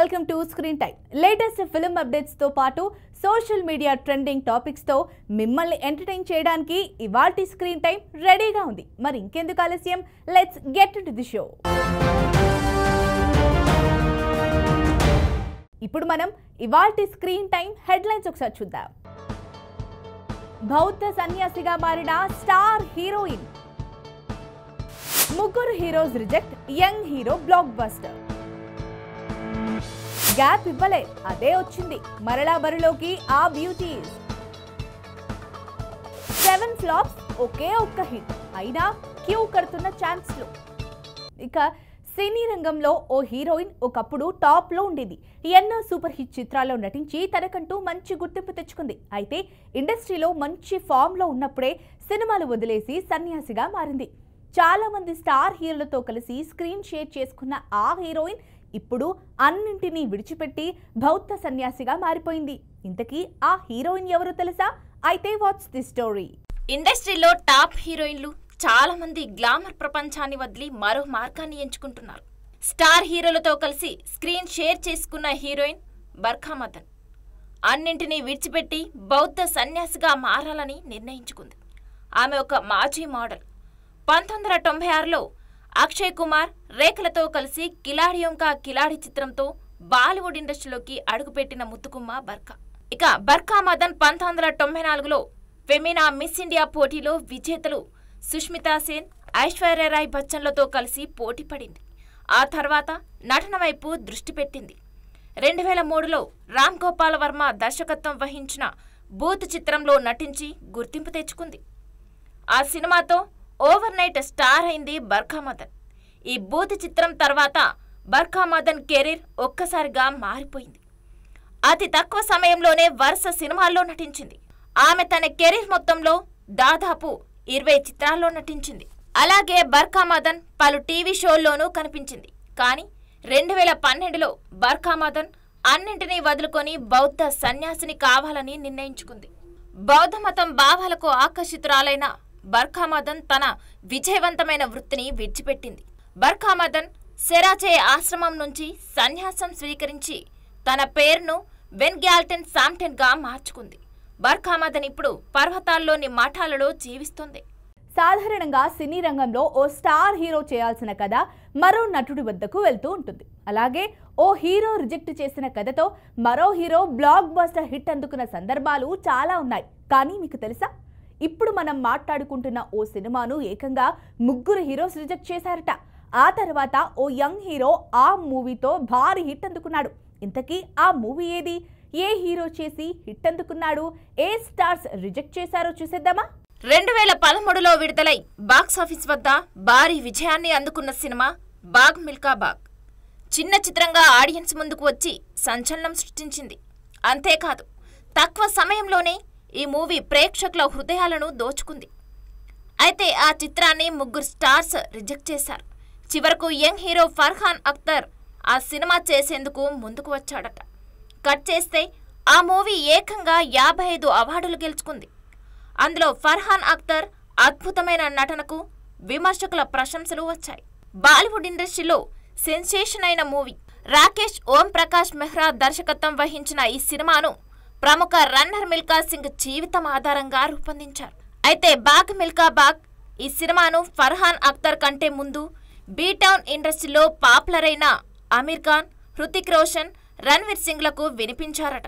Welcome to screen time. Latest film updates తో పాటు social media trending topics తో మిమ్మల్ని ఎంటర్టైన్ చేయడానికి ఇవాల్టి స్క్రీన్ టైం రెడీగా ఉంది. మరి ఇంకెందుకు ఆలస్యం, let's get into the show. ఇప్పుడు మనం ఇవాల్టి స్క్రీన్ టైం హెడ్లైన్స్ ఒకసారి చూద్దాం. బౌద్ధ సన్యాసిగా మారిన స్టార్ హీరోయిన్, ముగ్గురు heroes reject, young hero block buster. Gap ఇవ్వలే, అదే వచ్చింది మరలా బరిలోకి ఆ బ్యూటీస్. 7 ఫ్లాప్స్, ఒకే ఒక్క హిట్, అయినా క్యూ కడుతున్న ఛాన్స్లు. ఇక సినీ రంగంలో ఓ హీరోయిన్ ఒకప్పుడు టాప్ లో ఉండేది. ఎన్నో సూపర్ హిట్ చిత్రాల్లో నటించి తనకంటూ మంచి గుర్తింపు తెచ్చుకుంది. అయితే ఇండస్ట్రీలో మంచి ఫామ్ లో ఉన్నప్పుడే సినిమాలు వదిలేసి సన్యాసిగా మారింది. చాలా మంది స్టార్ హీరోలతో కలిసి స్క్రీన్ షేర్ చేసుకున్న ఆ హీరోయిన్ ఇప్పుడు అన్నింటినీ విడిచిపెట్టి బౌద్ధ సన్యాసిగా మారిపోయింది. ఇంతకీ ఆ హీరోయిన్ ఎవరో తెలుసా? అయితే వాట్స్ ది స్టోరీ. ఇండస్ట్రీలో టాప్ హీరోయిన్లు చాలా మంది గ్లామర్ ప్రపంచాన్ని వదిలి మరో మార్గాన్ని ఎంచుకుంటున్నారు. స్టార్ హీరోలతో కలిసి స్క్రీన్ షేర్ చేసుకున్న హీరోయిన్ బర్ఖా మదన్ అన్నింటినీ విడిచిపెట్టి బౌద్ధ సన్యాసిగా మారాలని నిర్ణయించుకుంది. ఆమె ఒక మాజీ మోడల్. 1996లో అక్షయ్ కుమార్, రేఖలతో కలిసి కిలాడియోం కా కిలాడి చిత్రంతో బాలీవుడ్ ఇండస్ట్రీలోకి అడుగుపెట్టిన ముత్తుకుమ్మ బర్ఖా. ఇక బర్ఖా మదన్ 1994లో ఫెమినా మిస్ ఇండియా పోటీలో విజేతలు సుష్మితా సేన్, ఐశ్వర్యరాయ్ బచ్చన్లతో కలిసి పోటీ పడింది. ఆ తర్వాత నటన వైపు దృష్టి పెట్టింది. 2003లో రామ్ గోపాల్ వర్మ దర్శకత్వం వహించిన బూత్ చిత్రంలో నటించి గుర్తింపు తెచ్చుకుంది. ఆ సినిమాతో ఓవర్ నైట్ స్టార్ అయింది బర్ఖా మదన్. ఈ బూత్ చిత్రం తర్వాత బర్ఖా మదన్ కెరీర్ ఒక్కసారిగా మారిపోయింది. అతి తక్కువ సమయంలోనే వరుస సినిమాల్లో నటించింది. ఆమె తన కెరీర్ మొత్తంలో దాదాపు 20 చిత్రాల్లో నటించింది. అలాగే బర్ఖా మదన్ పలు టీవీ షోల్లోనూ కనిపించింది. కానీ 2012లో బర్ఖా మదన్ అన్నింటినీ వదులుకొని బౌద్ధ సన్యాసిని కావాలని నిర్ణయించుకుంది. బౌద్ధ మతం భావాలకు ఆకర్షితురాలైన బర్ఖా మదన్ తన విజయవంతమైన వృత్తిని విడిచిపెట్టింది. బర్ఖా మదన్ సెరాచే ఆశ్రమం నుంచి సన్యాసం స్వీకరించి తన పేరును వెన్గ్యాల్టెన్ సామ్టెన్గా మార్చుకుంది. బర్ఖా మదన్ ఇప్పుడు పర్వతాల్లోని మఠాలలో జీవిస్తుంది. సాధారణంగా సినీ రంగంలో ఓ స్టార్ హీరో చేయాల్సిన కథ మరో నటుడి వద్దకు వెళ్తూ ఉంటుంది. అలాగే ఓ హీరో రిజెక్ట్ చేసిన కథతో మరో హీరో బ్లాక్ బస్టర్ హిట్ అందుకున్న సందర్భాలు చాలా ఉన్నాయి. కానీ మీకు తెలుసా, ఇప్పుడు మనం మాట్లాడుకుంటున్న ఓ సినిమాను ఏకంగా ముగ్గురు హీరోస్ రిజెక్ట్ చేశారట. ఆ తర్వాత ఓ యంగ్ హీరో ఆ మూవీతో భారీ హిట్ అందుకున్నాడు. ఇంతకీ ఆ మూవీ ఏది? ఏ హీరో చేసి హిట్ అందుకున్నాడు? ఏ స్టార్స్ రిజెక్ట్ చేశారో చూసేద్దామా? 2013లో విడుదలై బాక్సాఫీస్ వద్ద భారీ విజయాన్ని అందుకున్న సినిమా బాగ్ మిల్కా బాగ్. చిన్న చిత్రంగా ఆడియన్స్ ముందుకు వచ్చి సంచలనం సృష్టించింది. అంతేకాదు, తక్కువ సమయంలోనే ఈ మూవీ ప్రేక్షకుల హృదయాలను దోచుకుంది. అయితే ఆ చిత్రాన్ని ముగ్గురు స్టార్స్ రిజెక్ట్ చేశారు. చివరకు యంగ్ హీరో ఫర్హాన్ అఖ్తర్ ఆ సినిమా చేసేందుకు ముందుకు వచ్చాడట. కట్ చేస్తే ఆ మూవీ ఏకంగా 55 అవార్డులు గెలుచుకుంది. అందులో ఫర్హాన్ అఖ్తర్ అద్భుతమైన నటనకు విమర్శకుల ప్రశంసలు వచ్చాయి. బాలీవుడ్ ఇండస్ట్రీలో సెన్సేషన్ అయిన మూవీ. రాకేష్ ఓం ప్రకాష్ మెహ్రా దర్శకత్వం వహించిన ఈ సినిమాను ప్రముఖ రన్నర్ మిల్కా సింగ్ జీవితం ఆధారంగా రూపొందించారు. అయితే బాగ్ మిల్కా బాగ్ ఈ సినిమాను ఫర్హాన్ అఖ్తర్ కంటే ముందు బీటౌన్ ఇండస్ట్రీలో పాపులర్ అయిన అమీర్ ఖాన్, హృతిక్ రోషన్, రణ్వీర్ సింగ్లకు వినిపించారట.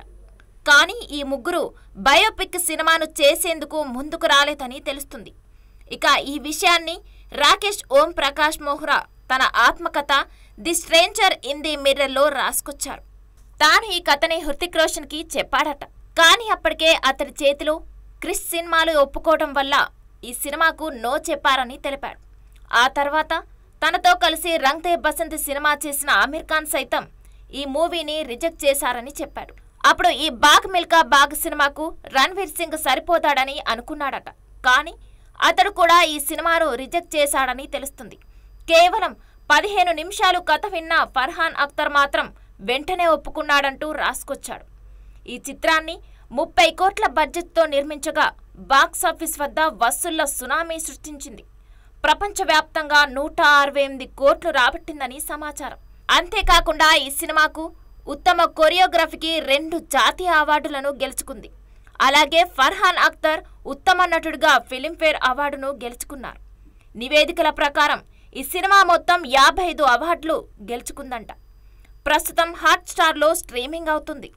కానీ ఈ ముగ్గురు బయోపిక్ సినిమాను చేసేందుకు ముందుకు రాలేదని తెలుస్తుంది. ఇక ఈ విషయాన్ని రాకేష్ ఓం ప్రకాష్ మెహ్రా తన ఆత్మకథ ది స్ట్రేంజర్ ఇన్ ది మిర్రర్లో రాసుకొచ్చారు. తాను ఈ కథని హృతిక్ రోషన్ కి చెప్పాడట. కానీ అప్పటికే అతడి చేతిలో క్రిష్ సినిమాలు ఒప్పుకోవడం వల్ల ఈ సినిమాకు నో చెప్పారని తెలిపాడు. ఆ తర్వాత తనతో కలిసి రంగ్ దే బసంత్ సినిమా చేసిన అమీర్ ఖాన్ సైతం ఈ మూవీని రిజెక్ట్ చేశారని చెప్పాడు. అప్పుడు ఈ బాగ్ మిల్కా బాగ్ సినిమాకు రణ్వీర్ సింగ్ సరిపోతాడని అనుకున్నాడట. కానీ అతడు కూడా ఈ సినిమాను రిజెక్ట్ చేశాడని తెలుస్తుంది. కేవలం 15 నిమిషాలు కథ విన్న ఫర్హాన్ అఖ్తర్ మాత్రం వెంటనే ఒప్పుకున్నాడంటూ రాసుకొచ్చాడు. ఈ చిత్రాన్ని 30 కోట్ల బడ్జెట్తో నిర్మించగా బాక్సాఫీస్ వద్ద వసూళ్ల సునామీ సృష్టించింది. ప్రపంచవ్యాప్తంగా 168 కోట్లు రాబట్టిందని సమాచారం. అంతేకాకుండా ఈ సినిమాకు ఉత్తమ కొరియోగ్రఫీకి 2 జాతీయ అవార్డులను గెలుచుకుంది. అలాగే ఫర్హాన్ అఖ్తర్ ఉత్తమ నటుడిగా ఫిలింఫేర్ అవార్డును గెలుచుకున్నారు. నివేదికల ప్రకారం ఈ సినిమా మొత్తం 55 అవార్డులు గెలుచుకుందంట. ప్రస్తుతం హాట్‌స్టార్లో స్ట్రీమింగ్ అవుతుంది.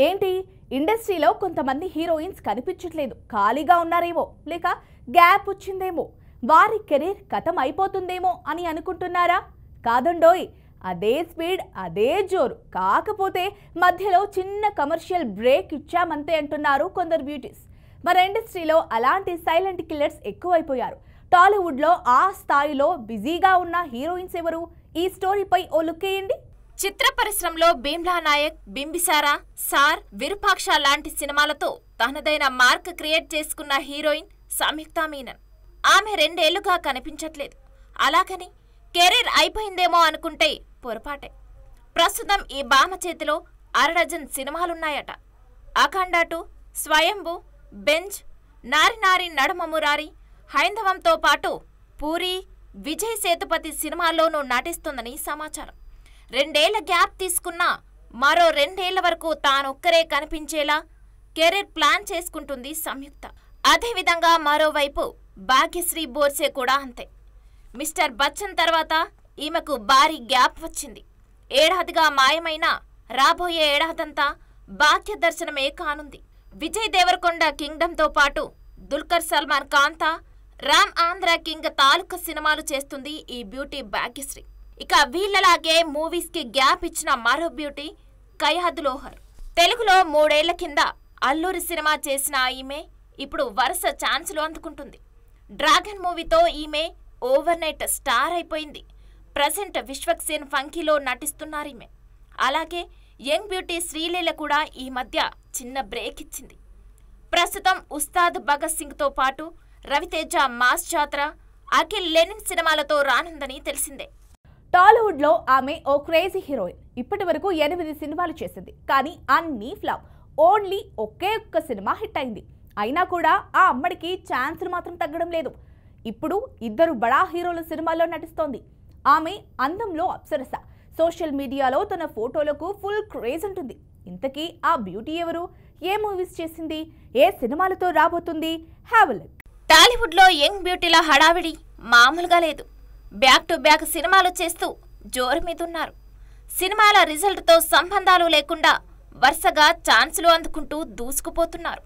ఏంటి, ఇండస్ట్రీలో కొంతమంది హీరోయిన్స్ కనిపించట్లేదు, ఖాళీగా ఉన్నారేమో, లేక గ్యాప్ వచ్చిందేమో, వారి కెరీర్ ఖతం అయిపోతుందేమో అని అనుకుంటున్నారా? కాదండోయ్, అదే స్పీడ్, అదే జోరు. కాకపోతే మధ్యలో చిన్న కమర్షియల్ బ్రేక్ ఇచ్చామంతే అంటున్నారు కొందరు బ్యూటీస్. మరి ఇండస్ట్రీలో అలాంటి సైలెంట్ కిల్లర్స్ ఎక్కువైపోయారు. టాలీవుడ్లో ఆ స్థాయిలో బిజీగా ఉన్న హీరోయిన్స్ ఎవరు? ఈ స్టోరీపై ఓ లుక్ వేయండి. చిత్ర పరిశ్రమలో భీమ్లా నాయక్, బింబిసారా, సార్, విరూపాక్ష లాంటి సినిమాలతో తనదైన మార్క్ క్రియేట్ చేసుకున్న హీరోయిన్ సంయుక్త మీనన్. ఆమె 2 ఏళ్లుగా కనిపించట్లేదు. అలాగని కెరీర్ అయిపోయిందేమో అనుకుంటే పొరపాటే. ప్రస్తుతం ఈ భామ చేతిలో 1/2 డజన్ సినిమాలున్నాయట. అఖండ 2, స్వయంభూ, బెంజ్, నారి నారి నడుమ మురారి, హైందవంతో పాటు పూరి, విజయ్ సేతుపతి సినిమాల్లోనూ నటిస్తుందని సమాచారం. 2 ఏళ్ల గ్యాప్ తీసుకున్నా మరో 2 ఏళ్ల వరకు తానొక్కరే కనిపించేలా కెరీర్ ప్లాన్ చేసుకుంటుంది సంయుక్త. అదేవిధంగా మరోవైపు భాగ్యశ్రీ బోర్సే కూడా అంతే. మిస్టర్ బచ్చన్ తర్వాత ఈమెకు భారీ గ్యాప్ వచ్చింది. ఏడాదిగా మాయమైన రాబోయే ఏడాదంతా భాగ్య దర్శనమే కానుంది. విజయ్ దేవరకొండ కింగ్డమ్తో పాటు దుల్కర్ సల్మాన్ కాంతా, రామ్ ఆంధ్ర కింగ్ తాలూకా సినిమాలు చేస్తుంది ఈ బ్యూటీ భాగ్యశ్రీ. ఇక వీళ్ళలాగే మూవీస్కి గ్యాప్ ఇచ్చిన మరో బ్యూటీ కయాద్ లోహర్. తెలుగులో 3 ఏళ్ల కింద అల్లూరి సినిమా చేసిన ఈమె ఇప్పుడు వరుస ఛాన్సులు అందుకుంటుంది. డ్రాగన్ మూవీతో ఈమె ఓవర్ నైట్ స్టార్ అయిపోయింది. ప్రజెంట్ విశ్వక్సేన్ ఫంకీలో నటిస్తున్నారు ఈమె. అలాగే యంగ్ బ్యూటీ శ్రీలీల కూడా ఈ మధ్య చిన్న బ్రేక్ ఇచ్చింది. ప్రస్తుతం ఉస్తాద్ భగత్ సింగ్తో పాటు రవితేజ మాస్ జాత్ర, అఖిల్ లెనిన్ సినిమాలతో రానుందని తెలిసిందే. టాలీవుడ్లో ఆమె ఓ క్రేజీ హీరోయిన్. ఇప్పటి వరకు 8 సినిమాలు చేసింది, కానీ అన్నీ ఫ్లాప్. ఓన్లీ ఒకే ఒక్క సినిమా హిట్ అయింది. అయినా కూడా ఆ అమ్మడికి ఛాన్సులు మాత్రం తగ్గడం లేదు. ఇప్పుడు 2 బడా హీరోల సినిమాల్లో నటిస్తోంది. ఆమె అందంలో అప్సరస. సోషల్ మీడియాలో తన ఫోటోలకు ఫుల్ క్రేజ్ ఉంటుంది. ఇంతకీ ఆ బ్యూటీ ఎవరు? ఏ మూవీస్ చేసింది? ఏ సినిమాలతో రాబోతుంది? Have a look. టాలీవుడ్లో యంగ్ బ్యూటీల హడావిడి మామూలుగా లేదు. బ్యాక్ టు బ్యాక్ సినిమాలు చేస్తూ జోరు మీదున్నారు. సినిమాల రిజల్ట్తో సంబంధాలు లేకుండా వరుసగా ఛాన్సులు అందుకుంటూ దూసుకుపోతున్నారు.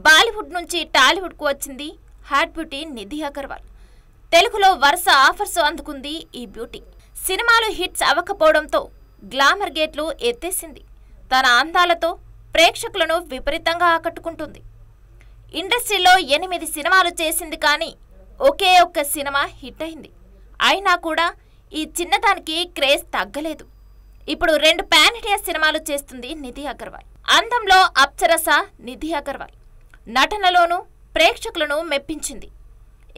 బాలీవుడ్ నుంచి టాలీవుడ్కు వచ్చింది హాట్ బ్యూటీ నిధి అగర్వాల్. తెలుగులో వరుస ఆఫర్స్ అందుకుంది ఈ బ్యూటీ. సినిమాలు హిట్స్ అవ్వకపోవడంతో గ్లామర్ గేట్లు ఎత్తేసింది. తన అందాలతో ప్రేక్షకులను విపరీతంగా ఆకట్టుకుంటుంది. ఇండస్ట్రీలో 8 సినిమాలు చేసింది, కానీ ఒకే ఒక్క సినిమా హిట్ అయింది. అయినా కూడా ఈ చిన్నదానికి క్రేజ్ తగ్గలేదు. ఇప్పుడు 2 పాన్ ఇండియా సినిమాలు చేస్తుంది నిధి అగర్వాల్. అందంలో అప్సరస నిధి అగర్వాల్. నటనలోనూ ప్రేక్షకులను మెప్పించింది.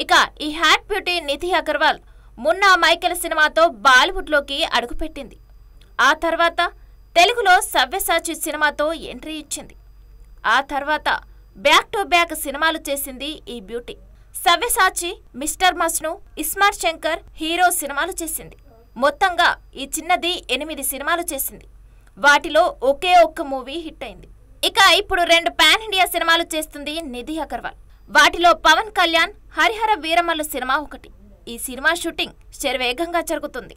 ఇక ఈ hot beauty Nidhi Agarwal Munna Michael సినిమాతో బాలీవుడ్లోకి అడుగుపెట్టింది. ఆ తర్వాత తెలుగులో సవ్యసాచి సినిమాతో ఎంట్రీ ఇచ్చింది. ఆ తర్వాత బ్యాక్ టు బ్యాక్ సినిమాలు చేసింది ఈ beauty. Savyasachi, mister Majnu, iSmart Shankar hero సినిమాలు చేసింది. మొత్తంగా ఈ చిన్నది 8 సినిమాలు చేసింది. వాటిలో ఒకే ఒక్క మూవీ హిట్ అయింది. ఇక ఇప్పుడు 2 పాన్ ఇండియా సినిమాలు చేస్తుంది నిధి అగర్వాల్. వాటిలో పవన్ కళ్యాణ్ హరిహర వీరమల్లు సినిమా ఒకటి. ఈ సినిమా షూటింగ్ శరవేగంగా జరుగుతుంది.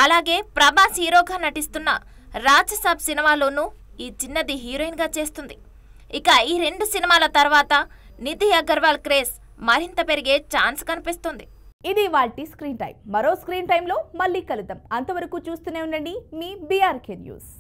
అలాగే ప్రభాస్ హీరోగా నటిస్తున్న రాజసాబ్ సినిమాలోనూ ఈ చిన్నది హీరోయిన్గా చేస్తుంది. ఇక ఈ 2 సినిమాల తర్వాత నిధి అగర్వాల్ క్రేజ్ మరింత పెరిగే ఛాన్స్ కనిపిస్తుంది. ఇది వాల్టీ స్క్రీన్ టైం. మరో స్క్రీన్ టైంలో మళ్ళీ కలుద్దాం. అంతవరకు చూస్తూనే ఉండండి మీ బీఆర్కే న్యూస్.